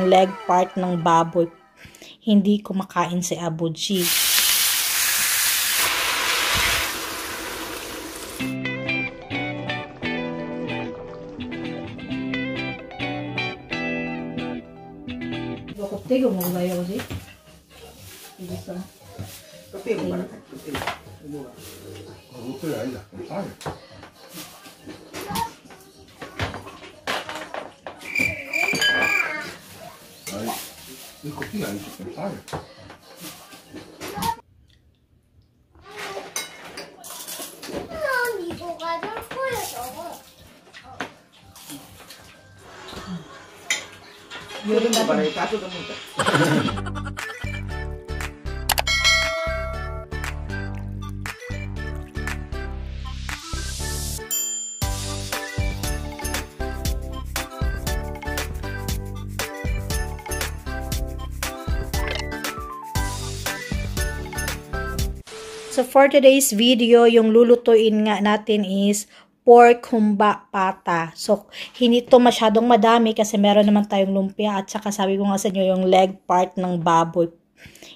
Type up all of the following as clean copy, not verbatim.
yung leg part ng baboy. Hindi kumakain si Abu G. Kopi mo ba yun sih? Bisa. Kopi mo ba? Kopi mo ba? Kopi ay na. Ay. Ay. Ini kopi ay ay. Yun na ba na itato na mo? So for today's video, yung lulutuin nga natin is pork humba pata. So hindi to masyadong madami kasi meron naman tayong lumpia at saka sabi ko nga sa inyo yung leg part ng baboy.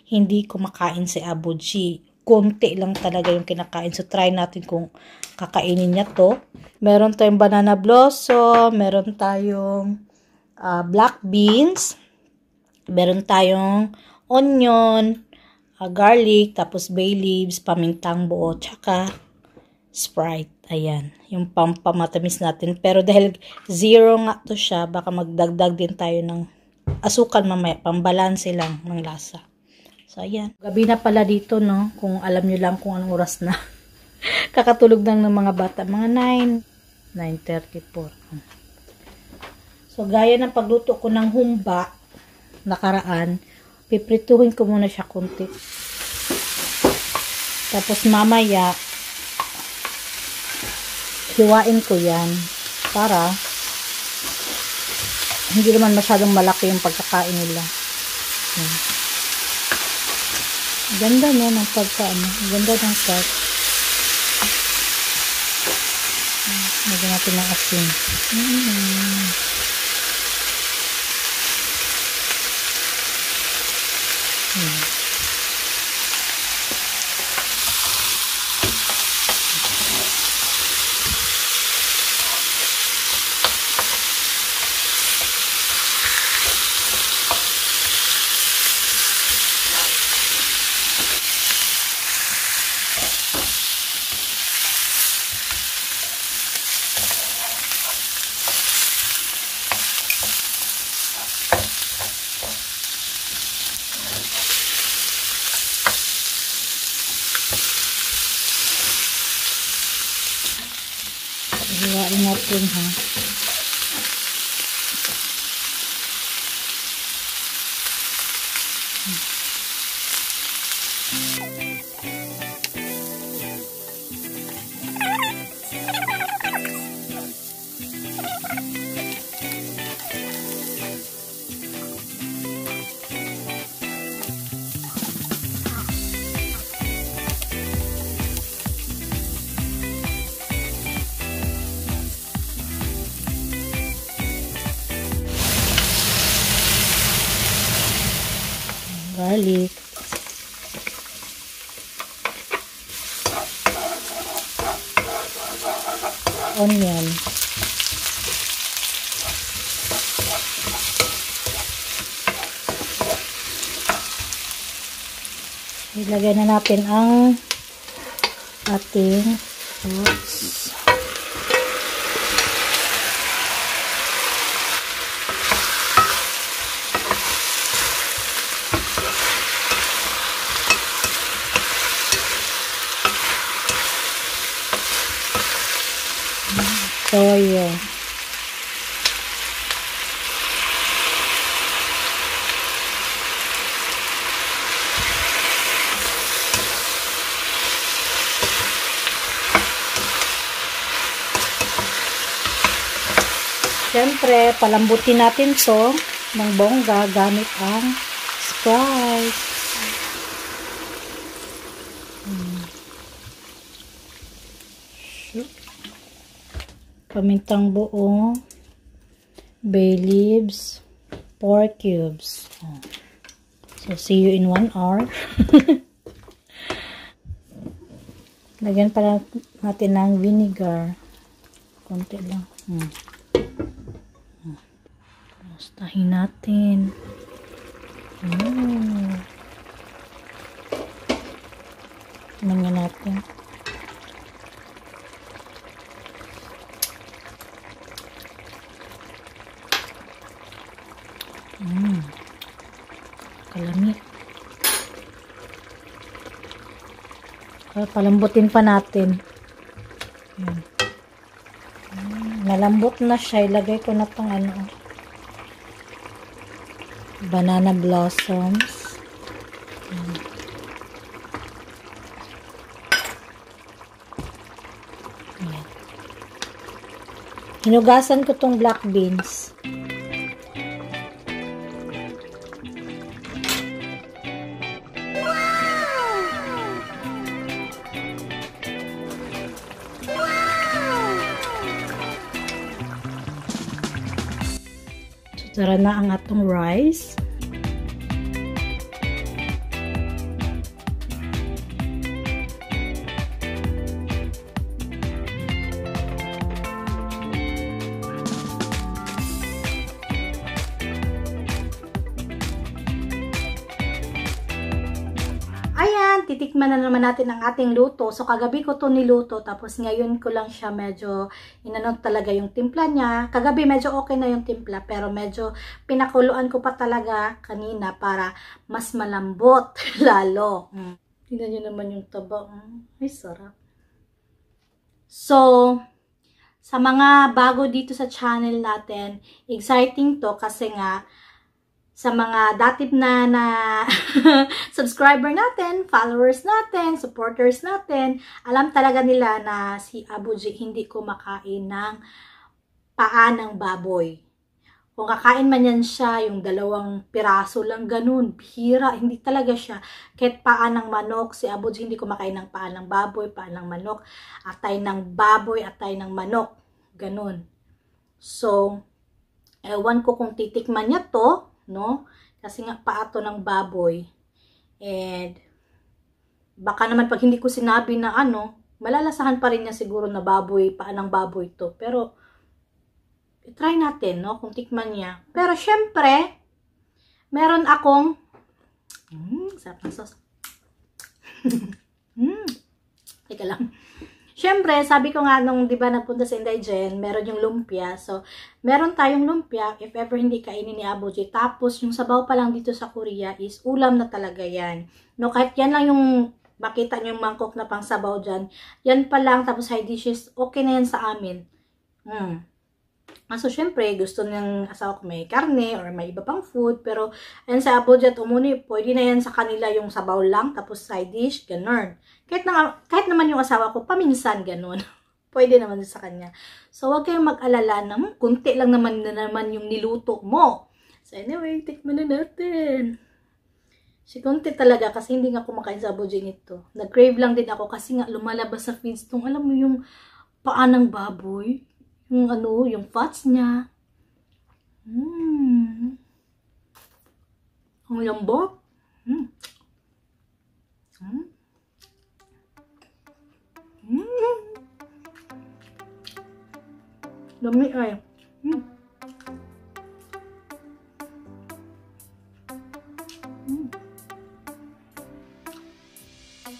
Hindi kumakain si Abu G. Konti lang talaga yung kinakain. So try natin kung kakainin niya to. Meron tayong banana blossom, meron tayong black beans, meron tayong onion, garlic, tapos bay leaves, pamintang buo, tsaka Sprite. Ayan, yung pampamatamis natin. Pero dahil zero nga to siya, baka magdagdag din tayo ng asukal mamaya. Pambalanse lang ng lasa. So, ayan. Gabi na pala dito, no? Kung alam nyo lang kung anong oras na. Kakatulog lang ng mga bata. Mga 9:34. So, gaya ng pagluto ko ng humba, nakaraan, piprituhin ko muna siya kunti. Tapos mamaya, hiwain ko yan para hindi naman masyadong malaki yung pagkakain nila. Ganda no ng pagkaano. Ganda ng cut. Lagyan natin ng asin. Hiwain natin ha. Garlic, onion, ilagay na natin ang ating fruits. Toyo. Siyempre, palambutin natin to ng bongga gamit ang Sprite. Pamintang buo, bay leaves, pork cubes. So, see you in 1 hour. Lagyan pala natin ng vinegar. Konti lang. Mustahin natin. Tingnan natin. Kalami. Palambutin pa natin. Nalambot na siya. Ilagay ko na tong banana blossoms. Hinugasan ko tong black beans. Tara na ang atong rice. Ayan, titikman na naman natin ang ating luto. So, kagabi ko to niluto. Tapos, ngayon ko lang siya medyo inanong talaga yung timpla niya. Kagabi, medyo okay na yung timpla. Pero, medyo pinakuluan ko pa talaga kanina para mas malambot lalo. Tingnan nyo naman yung taba. Ay, sarap. So, sa mga bago dito sa channel natin, exciting to kasi nga, sa mga dating na subscriber natin, followers natin, supporters natin, alam talaga nila na si Abu G hindi kumakain ng paa ng baboy. Kung kakain man yan siya, yung 2 piraso lang ganun, bihira, hindi talaga siya. Kahit paa ng manok, si Abu G hindi kumakain ng paa ng baboy, paa ng manok, atay ng baboy, atay ng manok, ganun. So, ewan ko kung titikman niya to, no? Kasi nga paato ng baboy. And baka naman pag hindi ko sinabi na malalasahan pa rin niya siguro na baboy, paa ng baboy to. Pero try natin, no? Kung tikman niya. Pero syempre, meron akong sarap ng sauce. Teka lang. Siyempre, sabi ko nga nung, di ba, nagpunta sa Inday Jen, meron yung lumpia. So, meron tayong lumpia, if ever hindi kainin ni Abu G. Tapos, yung sabaw pa lang dito sa Korea is ulam na talaga yan. No, kahit yan lang yung makita nyo yung mangkok na pang sabaw dyan, yan pa lang, tapos side dishes, okay na yan sa amin. So, syempre, gusto ng asawa ko may karne or may iba pang food. Pero, ayan sa Abu G at Umuni, pwede na yan sa kanila yung sabaw lang, tapos side dish, ganun. Kahit naman yung asawa ko, paminsan, ganun. Pwede naman sa kanya. So, huwag kayong mag-alala na, kunti lang naman yung niluto mo. So, anyway, tikman na natin. Si kunti talaga, kasi hindi nga kumakain sa Abu G nito. Nag-crave lang din ako, kasi nga lumalabas sa feeds tong, alam mo yung paa ng baboy. Yung yung fats niya. Ang lambot. Dami ay.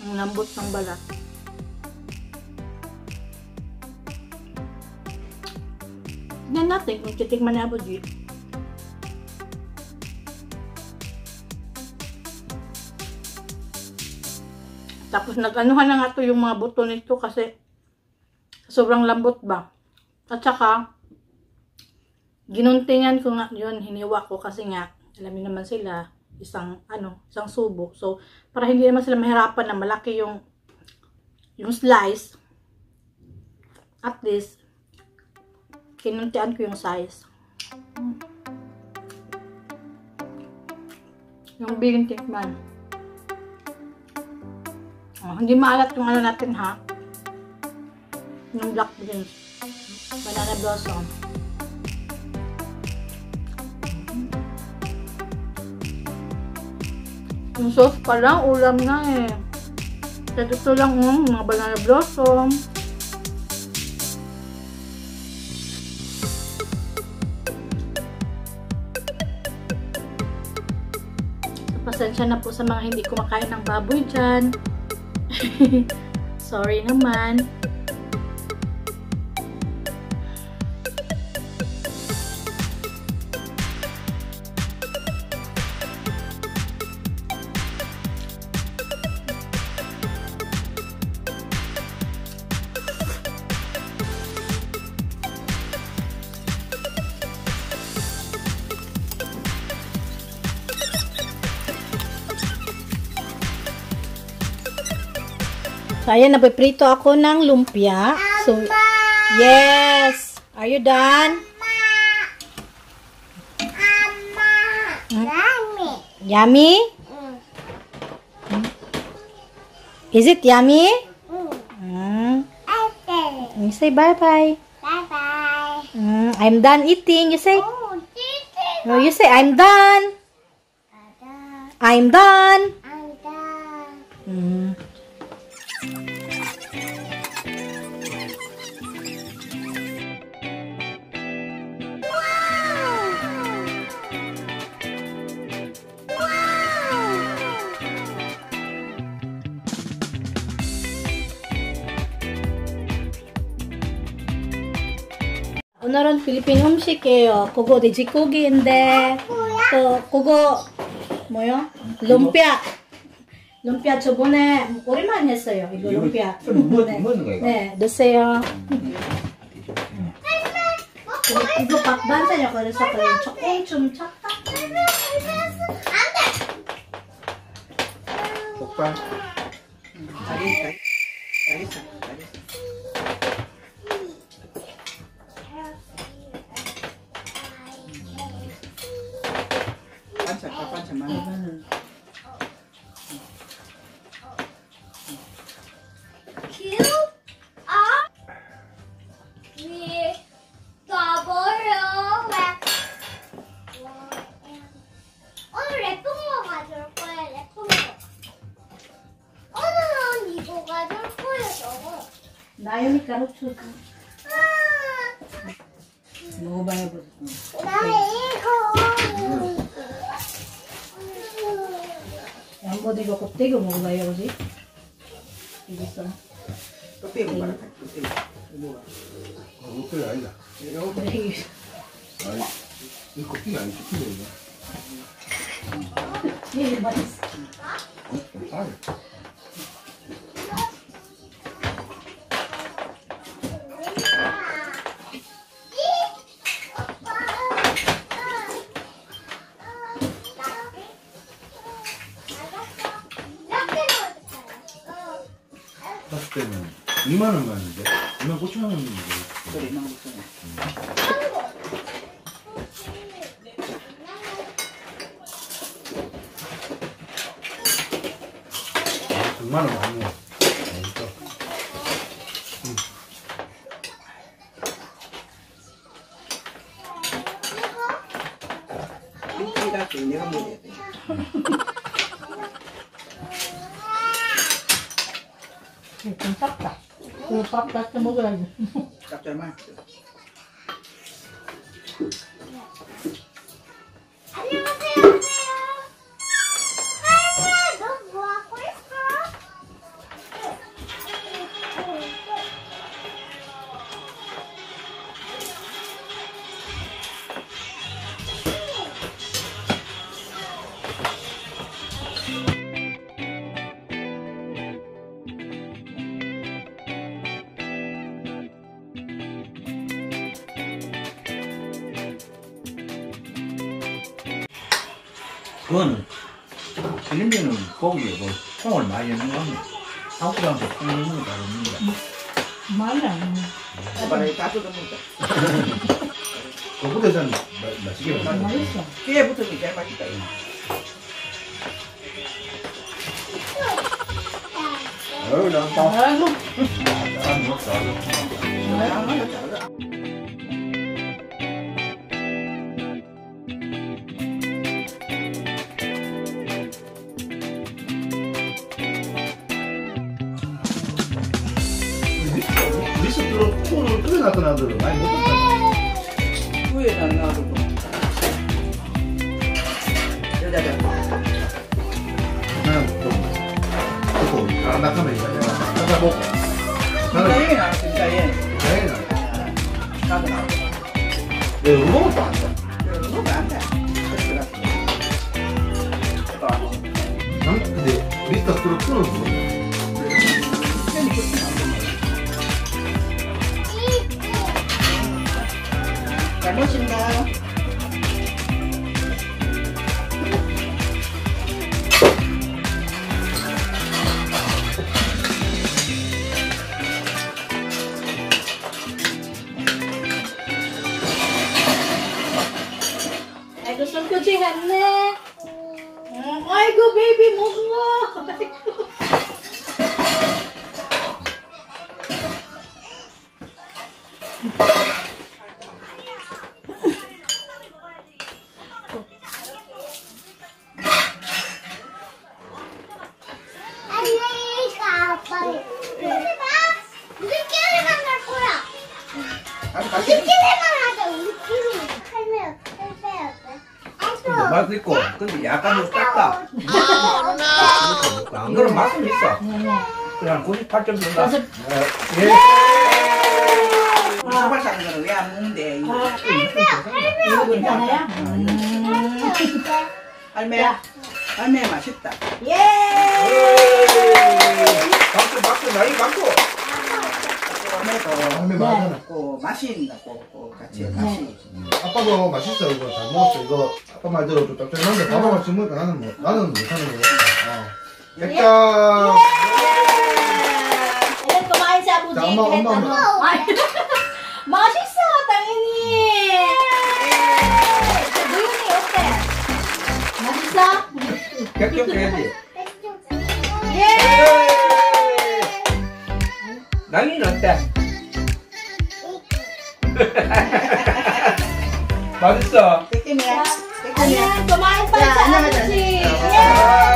Ang lambot ng balat. Tignan natin kung titikman na Abu G. Tapos nag-anuhan na nga to yung mga buto nito kasi sobrang lambot ba. At saka, ginuntingan ko nga yun, hiniwa ko kasi nga, alam niyo naman sila, isang subo. So, para hindi naman sila mahirapan na malaki yung slice, at least, kinuntian ko yung size. Yung biling tikman. Hindi maalat yung natin ha. Yung black beans. Banana blossom. Yung sauce pa lang, ulam na eh. Ito lang mga banana blossom. Pasensya na po sa mga hindi kumakain ng baboy dyan. Sorry naman. So, ayan, napiprito ako ng lumpia. So, yes! Are you done? Yummy? Is it yummy? You say bye-bye. Bye-bye. I'm done eating. You say? Oh, No, you say, I'm done. I'm done. I'm done. 오늘은 필리핀 음식이에요. 그거 돼지고기인데, 또 그거 뭐요? 룸피아. 룸피아 저번에 오랜만에 했어요. 이거 룸피아. 먹는 거야, 이거? 네, 드세요. 이거 밥 반찬이요. 그래서 조금 좀 작다. 족발. 잘했다. 잘했어. 반찬, 반찬 많이. 오늘 래프모 가져올 거야, 래프모. 오늘은 이거 가져올 거야, 저거. 나연이 가르쳐. 먹어봐야 보. 나 이거. 양보도 이거 곱대기 먹어봐요, 그지? 이거 있어. 또 빼고 말아. 또 빼고. 이거 롯데가 아니다. 이거 네. 아니, 이 커피가 아니, 커피가 네, 맛있어. 아, 샀을 때는 2만 원만인데, 2만 9천 원인데. 그래, 막 먹잖아. 아, 2만 원 많이 해. 진짜. 이가 내가 먹어야 돼. 좀 작다. 이거 밥 같이 먹어야지. 짭짤만. 안녕하세요. 할머니, 너 뭐 하고 있어? 그거는, 필리핀은 고기에 뭐, 콩을 많이 넣는 거 아니야? 한국 사람도 콩 넣는 거 다릅니다. 많이 안 먹네. 오빠는 다 뜯어 먹자. 그보다는 맛있게 먹는 거. 맛있어. 뒤에 붙으면 제일 맛있다. 이거. 어우, 나 아이고. 안 먹다. 잘한다. 콩을 끓여놨던 아들은 많이 먹었다. 후에다 놔두고. 여자들. 나는 좀 조금 아락하면 있다. 내가 하다 먹고. 나는 김가영이 나왔어, 김가영. 다행이다. 나도 나왔어. 내가 먹어도 안 돼. 그거 안 돼. 그래서 난 근데 미스터 트롯 콩을 먹어. 잘 먹습니다. Aiko, sungkucihan na. Aiko, baby mo mo. 안녕히가 아빠. 우리끼리만 할 거야. 아주 맛있어. 우리끼리만 하자. 우리끼리. 할매 어때? 맛있고, 근데 약간 좀 작다. 안 그런 맛은 있어. 그냥 98점 준다. 예. 소발 사는 거는 왜 안 먹는데? Ibu 괜찮아요? 할매, 할매 맛있다. 예! 박수, 나이 박수. 할매도 할매 많잖아. 먹고 맛이 있다고 같이 맛이. 아빠도 맛있어 이거 잘 먹었어 이거 아빠 말대로 좀 짭짤한데 밥을 같이 먹으니까 나는 못하는 거야. 백장. Ayan, kumain si Abu Sa Jing. 엄마, 엄마. Ay, 맛있어, 당연히. 누윤이 어때? 맛있어? 100점 줘야지. 예! 나이는 어때? 맛있어. 백점이야. 백점이야. Ayan, kumain pa Ya, si ano Abu ba dyan? Jing. Oo. Yeah!